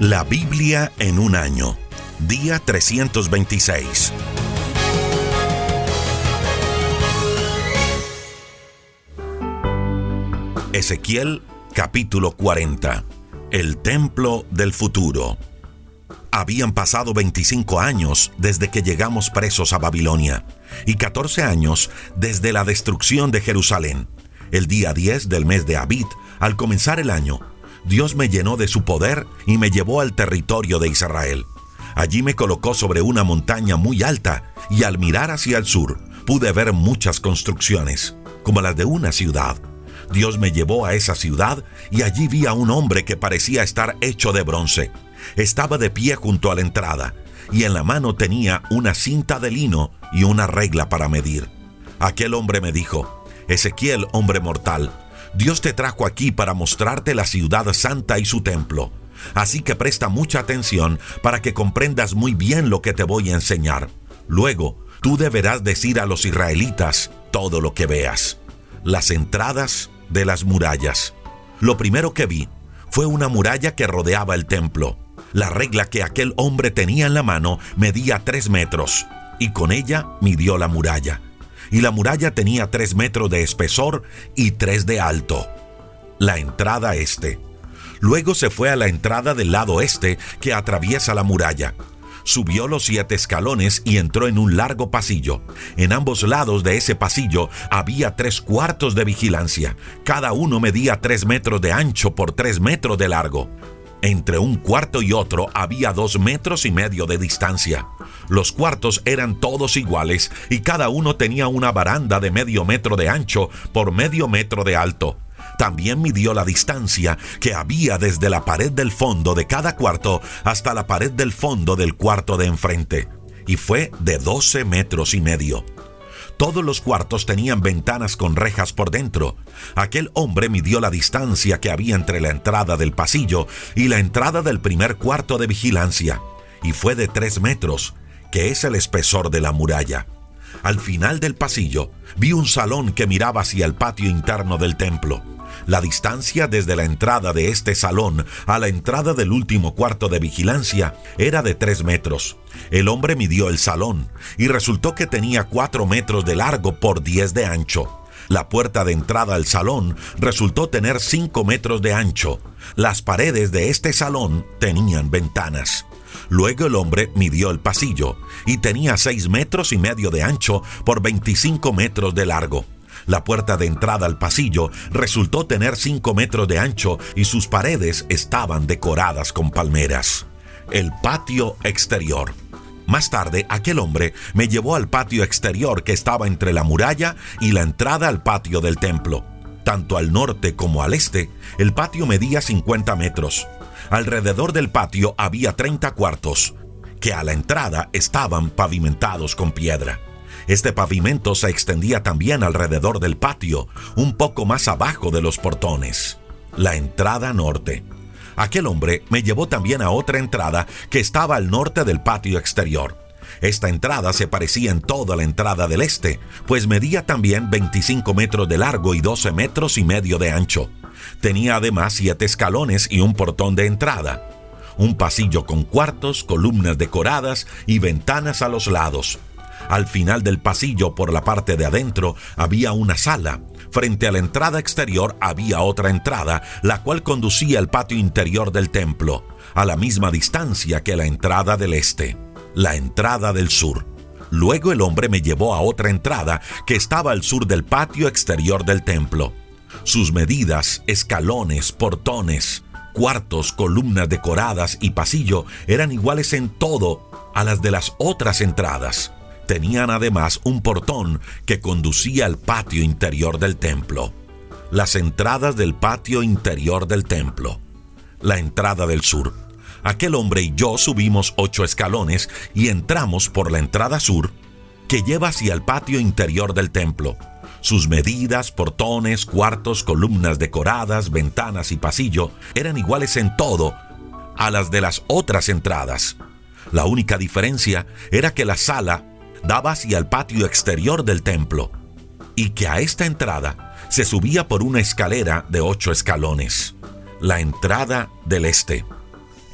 La Biblia en un año. Día 326. Ezequiel, capítulo 40. El templo del futuro. Habían pasado 25 años desde que llegamos presos a Babilonia y 14 años desde la destrucción de Jerusalén. El día 10 del mes de Abib, al comenzar el año, Dios me llenó de su poder y me llevó al territorio de Israel. Allí me colocó sobre una montaña muy alta y al mirar hacia el sur pude ver muchas construcciones, como las de una ciudad. Dios me llevó a esa ciudad y allí vi a un hombre que parecía estar hecho de bronce. Estaba de pie junto a la entrada y en la mano tenía una cinta de lino y una regla para medir. Aquel hombre me dijo: Ezequiel, hombre mortal, Dios te trajo aquí para mostrarte la ciudad santa y su templo. Así que presta mucha atención para que comprendas muy bien lo que te voy a enseñar. Luego, tú deberás decir a los israelitas todo lo que veas. Las entradas de las murallas. Lo primero que vi fue una muralla que rodeaba el templo. La regla que aquel hombre tenía en la mano medía 3 metros, y con ella midió la muralla. Y la muralla tenía 3 metros de espesor y 3 de alto. La entrada este. Luego se fue a la entrada del lado este que atraviesa la muralla. Subió los 7 escalones y entró en un largo pasillo. En ambos lados de ese pasillo había 3 cuartos de vigilancia. Cada uno medía 3 metros de ancho por 3 metros de largo. Entre un cuarto y otro había 2,5 metros de distancia. Los cuartos eran todos iguales y cada uno tenía una baranda de 0,5 metro de ancho por 0,5 metro de alto. También midió la distancia que había desde la pared del fondo de cada cuarto hasta la pared del fondo del cuarto de enfrente, y fue de 12,5 metros. Todos los cuartos tenían ventanas con rejas por dentro. Aquel hombre midió la distancia que había entre la entrada del pasillo y la entrada del primer cuarto de vigilancia, y fue de 3 metros, que es el espesor de la muralla. Al final del pasillo, vi un salón que miraba hacia el patio interno del templo. La distancia desde la entrada de este salón a la entrada del último cuarto de vigilancia era de 3 metros. El hombre midió el salón y resultó que tenía 4 metros de largo por 10 de ancho. La puerta de entrada al salón resultó tener 5 metros de ancho. Las paredes de este salón tenían ventanas. Luego el hombre midió el pasillo y tenía 6,5 metros de ancho por 25 metros de largo. La puerta de entrada al pasillo resultó tener 5 metros de ancho y sus paredes estaban decoradas con palmeras. El patio exterior. Más tarde, aquel hombre me llevó al patio exterior que estaba entre la muralla y la entrada al patio del templo. Tanto al norte como al este, el patio medía 50 metros. Alrededor del patio había 30 cuartos, que a la entrada estaban pavimentados con piedra. Este pavimento se extendía también alrededor del patio, un poco más abajo de los portones. La entrada norte. Aquel hombre me llevó también a otra entrada que estaba al norte del patio exterior. Esta entrada se parecía en todo a la entrada del este, pues medía también 25 metros de largo y 12,5 metros de ancho. Tenía además 7 escalones y un portón de entrada. Un pasillo con cuartos, columnas decoradas y ventanas a los lados. Al final del pasillo, por la parte de adentro, había una sala. Frente a la entrada exterior había otra entrada, la cual conducía al patio interior del templo, a la misma distancia que la entrada del este, la entrada del sur. Luego el hombre me llevó a otra entrada que estaba al sur del patio exterior del templo. Sus medidas, escalones, portones, cuartos, columnas decoradas y pasillo eran iguales en todo a las de las otras entradas. Tenían además un portón que conducía al patio interior del templo. Las entradas del patio interior del templo. La entrada del sur. Aquel hombre y yo subimos 8 escalones y entramos por la entrada sur, que lleva hacia el patio interior del templo. Sus medidas, portones, cuartos, columnas decoradas, ventanas y pasillo eran iguales en todo a las de las otras entradas. La única diferencia era que la sala daba hacia el patio exterior del templo y que a esta entrada se subía por una escalera de 8 escalones. La entrada del este.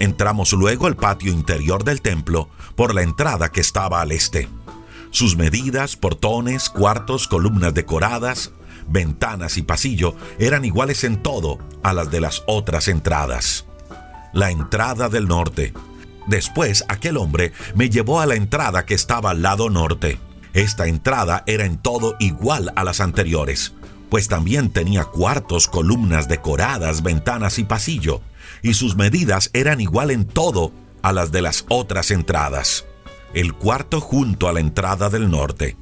Entramos luego al patio interior del templo por la entrada que estaba al este. Sus medidas, portones, cuartos, columnas decoradas, ventanas y pasillo eran iguales en todo a las de las otras entradas. La entrada del norte. Después aquel hombre me llevó a la entrada que estaba al lado norte. Esta entrada era en todo igual a las anteriores, pues también tenía cuartos, columnas decoradas, ventanas y pasillo, y sus medidas eran igual en todo a las de las otras entradas. El cuarto junto a la entrada del norte.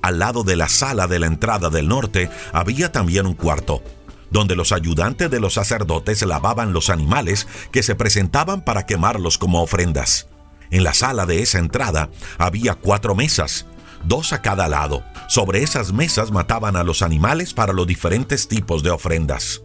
Al lado de la sala de la entrada del norte había también un cuarto, donde los ayudantes de los sacerdotes lavaban los animales que se presentaban para quemarlos como ofrendas. En la sala de esa entrada había 4 mesas, 2 a cada lado. Sobre esas mesas mataban a los animales para los diferentes tipos de ofrendas.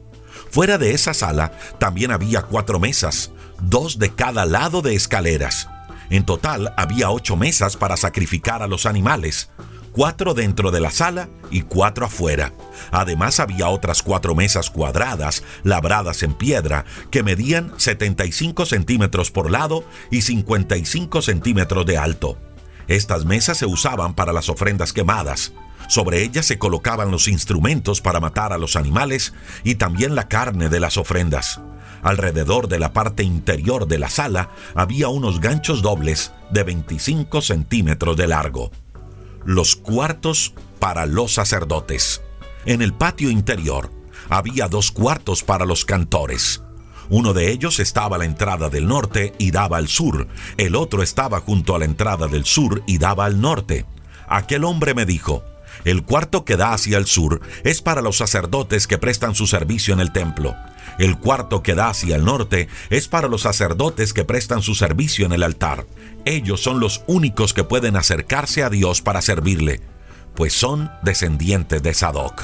Fuera de esa sala también había 4 mesas, 2 de cada lado de escaleras. En total había 8 mesas para sacrificar a los animales, 4 dentro de la sala y 4 afuera. Además había otras 4 mesas cuadradas, labradas en piedra, que medían 75 centímetros por lado y 55 centímetros de alto. Estas mesas se usaban para las ofrendas quemadas. Sobre ellas se colocaban los instrumentos para matar a los animales y también la carne de las ofrendas. Alrededor de la parte interior de la sala había unos ganchos dobles de 25 centímetros de largo. Los cuartos para los sacerdotes. En el patio interior había 2 cuartos para los cantores. Uno de ellos estaba a la entrada del norte y daba al sur. El otro estaba junto a la entrada del sur y daba al norte. Aquel hombre me dijo: el cuarto que da hacia el sur es para los sacerdotes que prestan su servicio en el templo. El cuarto que da hacia el norte es para los sacerdotes que prestan su servicio en el altar. Ellos son los únicos que pueden acercarse a Dios para servirle, pues son descendientes de Sadoc.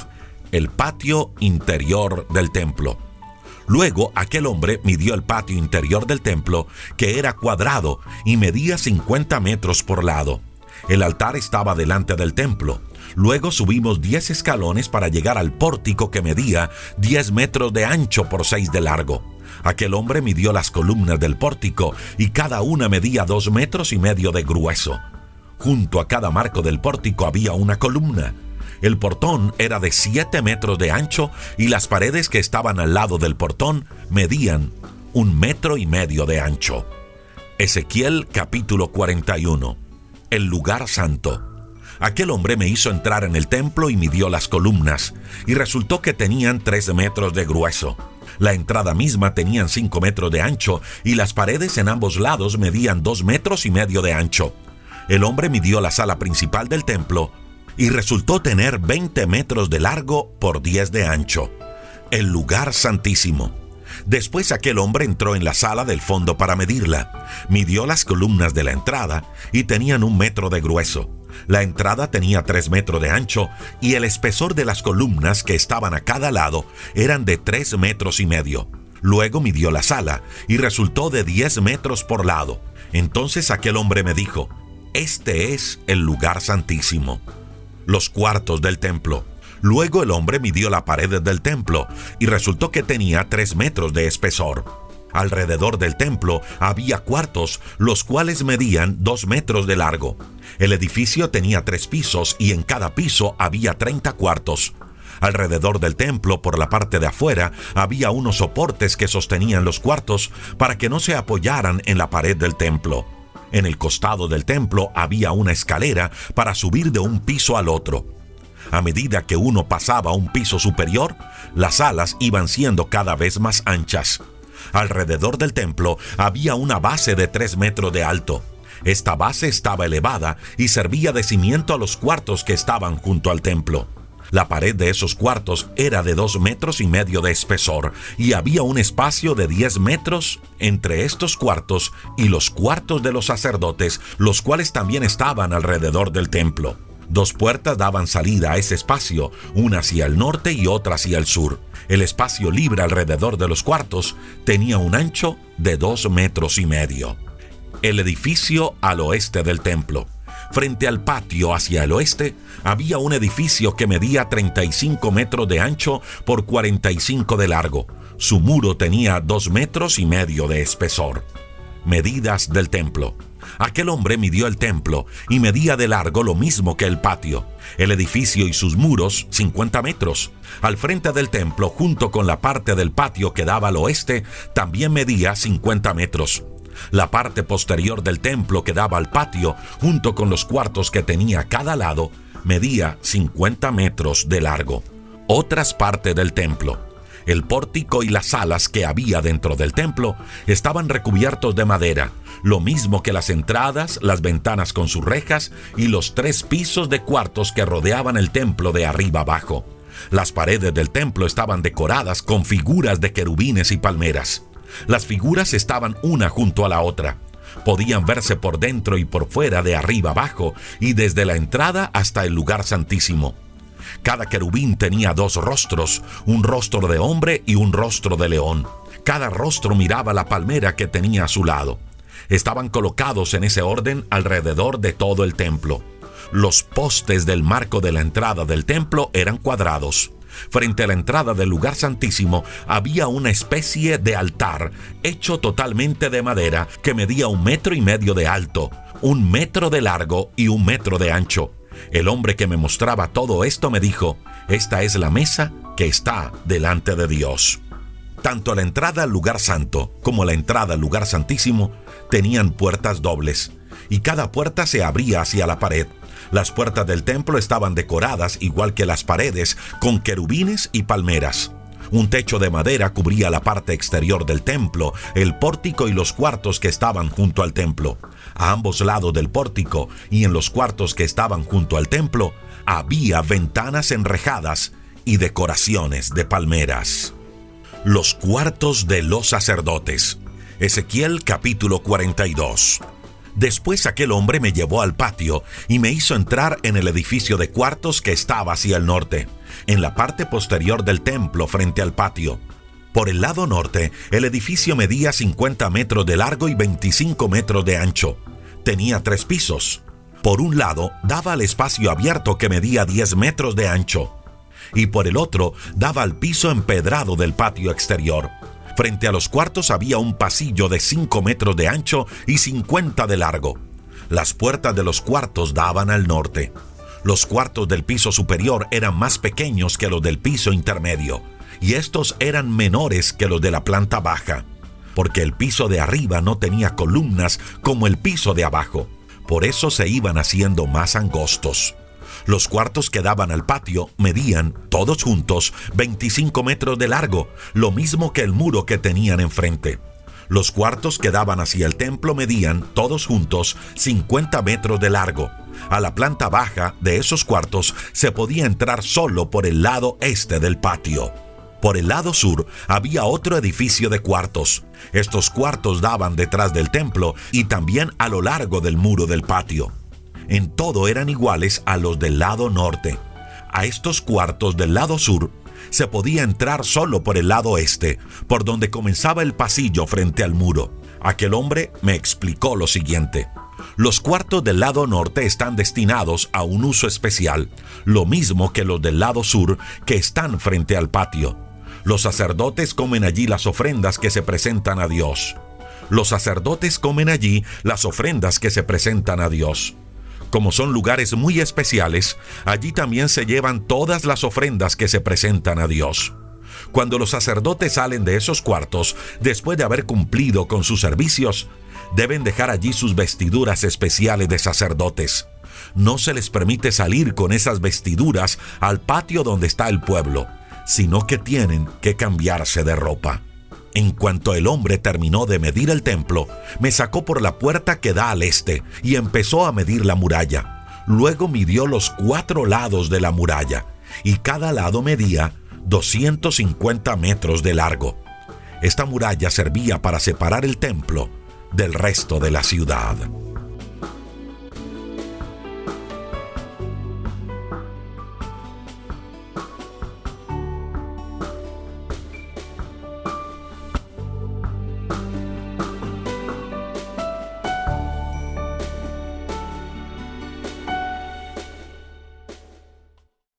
El patio interior del templo. Luego aquel hombre midió el patio interior del templo, que era cuadrado y medía 50 metros por lado. El altar estaba delante del templo. Luego subimos 10 escalones para llegar al pórtico, que medía 10 metros de ancho por 6 de largo. Aquel hombre midió las columnas del pórtico y cada una medía 2,5 metros de grueso. Junto a cada marco del pórtico había una columna. El portón era de 7 metros de ancho y las paredes que estaban al lado del portón medían 1,5 metros de ancho. Ezequiel capítulo 41. El lugar santo. Aquel hombre me hizo entrar en el templo y midió las columnas, y resultó que tenían 3 metros de grueso. La entrada misma tenía 5 metros de ancho, y las paredes en ambos lados medían 2,5 metros de ancho. El hombre midió la sala principal del templo, y resultó tener 20 metros de largo por 10 de ancho. El lugar santísimo. Después aquel hombre entró en la sala del fondo para medirla. Midió las columnas de la entrada y tenían 1 metro de grueso. La entrada tenía 3 metros de ancho y el espesor de las columnas que estaban a cada lado eran de 3,5 metros. Luego midió la sala y resultó de 10 metros por lado. Entonces aquel hombre me dijo: este es el lugar santísimo. Los cuartos del templo. Luego el hombre midió la pared del templo y resultó que tenía 3 metros de espesor. Alrededor del templo había cuartos, los cuales medían 2 metros de largo. El edificio tenía 3 pisos y en cada piso había 30 cuartos. Alrededor del templo, por la parte de afuera, había unos soportes que sostenían los cuartos para que no se apoyaran en la pared del templo. En el costado del templo había una escalera para subir de un piso al otro. A medida que uno pasaba a un piso superior, las alas iban siendo cada vez más anchas. Alrededor del templo había una base de 3 metros de alto. Esta base estaba elevada y servía de cimiento a los cuartos que estaban junto al templo. La pared de esos cuartos era de 2,5 metros de espesor y había un espacio de 10 metros entre estos cuartos y los cuartos de los sacerdotes, los cuales también estaban alrededor del templo. 2 puertas daban salida a ese espacio, una hacia el norte y otra hacia el sur. El espacio libre alrededor de los cuartos tenía un ancho de 2,5 metros. El edificio al oeste del templo. Frente al patio hacia el oeste había un edificio que medía 35 metros de ancho por 45 de largo. Su muro tenía 2,5 metros de espesor. Medidas del templo. Aquel hombre midió el templo y medía de largo lo mismo que el patio, el edificio y sus muros, 50 metros. Al frente del templo, junto con la parte del patio que daba al oeste, también medía 50 metros. La parte posterior del templo que daba al patio, junto con los cuartos que tenía a cada lado, medía 50 metros de largo. Otras partes del templo. El pórtico y las salas que había dentro del templo estaban recubiertos de madera, lo mismo que las entradas, las ventanas con sus rejas y los 3 pisos de cuartos que rodeaban el templo de arriba abajo. Las paredes del templo estaban decoradas con figuras de querubines y palmeras. Las figuras estaban una junto a la otra. Podían verse por dentro y por fuera, de arriba abajo, y desde la entrada hasta el lugar santísimo. Cada querubín tenía 2 rostros, un rostro de hombre y un rostro de león. Cada rostro miraba la palmera que tenía a su lado. Estaban colocados en ese orden alrededor de todo el templo. Los postes del marco de la entrada del templo eran cuadrados. Frente a la entrada del lugar santísimo había una especie de altar hecho totalmente de madera que medía 1,5 metros de alto, 1 metro de largo y 1 metro de ancho. El hombre que me mostraba todo esto me dijo: esta es la mesa que está delante de Dios. Tanto la entrada al lugar santo como la entrada al lugar santísimo tenían puertas dobles, y cada puerta se abría hacia la pared. Las puertas del templo estaban decoradas, igual que las paredes, con querubines y palmeras. Un techo de madera cubría la parte exterior del templo, el pórtico y los cuartos que estaban junto al templo. A ambos lados del pórtico y en los cuartos que estaban junto al templo, había ventanas enrejadas y decoraciones de palmeras. Los cuartos de los sacerdotes. Ezequiel capítulo 42. Después aquel hombre me llevó al patio y me hizo entrar en el edificio de cuartos que estaba hacia el norte, en la parte posterior del templo frente al patio. Por el lado norte, el edificio medía 50 metros de largo y 25 metros de ancho. Tenía 3 pisos. Por un lado, daba al espacio abierto que medía 10 metros de ancho, y por el otro, daba al piso empedrado del patio exterior. Frente a los cuartos había un pasillo de 5 metros de ancho y 50 de largo. Las puertas de los cuartos daban al norte. Los cuartos del piso superior eran más pequeños que los del piso intermedio, y estos eran menores que los de la planta baja, porque el piso de arriba no tenía columnas como el piso de abajo. Por eso se iban haciendo más angostos. Los cuartos que daban al patio medían, todos juntos, 25 metros de largo, lo mismo que el muro que tenían enfrente. Los cuartos que daban hacia el templo medían, todos juntos, 50 metros de largo. A la planta baja de esos cuartos se podía entrar solo por el lado este del patio. Por el lado sur había otro edificio de cuartos. Estos cuartos daban detrás del templo y también a lo largo del muro del patio. En todo eran iguales a los del lado norte. A estos cuartos del lado sur se podía entrar solo por el lado este, por donde comenzaba el pasillo frente al muro. Aquel hombre me explicó lo siguiente: los cuartos del lado norte están destinados a un uso especial, lo mismo que los del lado sur que están frente al patio. Los sacerdotes comen allí las ofrendas que se presentan a Dios. Los sacerdotes comen allí las ofrendas que se presentan a Dios. Como son lugares muy especiales, allí también se llevan todas las ofrendas que se presentan a Dios. Cuando los sacerdotes salen de esos cuartos, después de haber cumplido con sus servicios, deben dejar allí sus vestiduras especiales de sacerdotes. No se les permite salir con esas vestiduras al patio donde está el pueblo, sino que tienen que cambiarse de ropa. En cuanto el hombre terminó de medir el templo, me sacó por la puerta que da al este y empezó a medir la muralla. Luego midió los 4 lados de la muralla, y cada lado medía 250 metros de largo. Esta muralla servía para separar el templo del resto de la ciudad.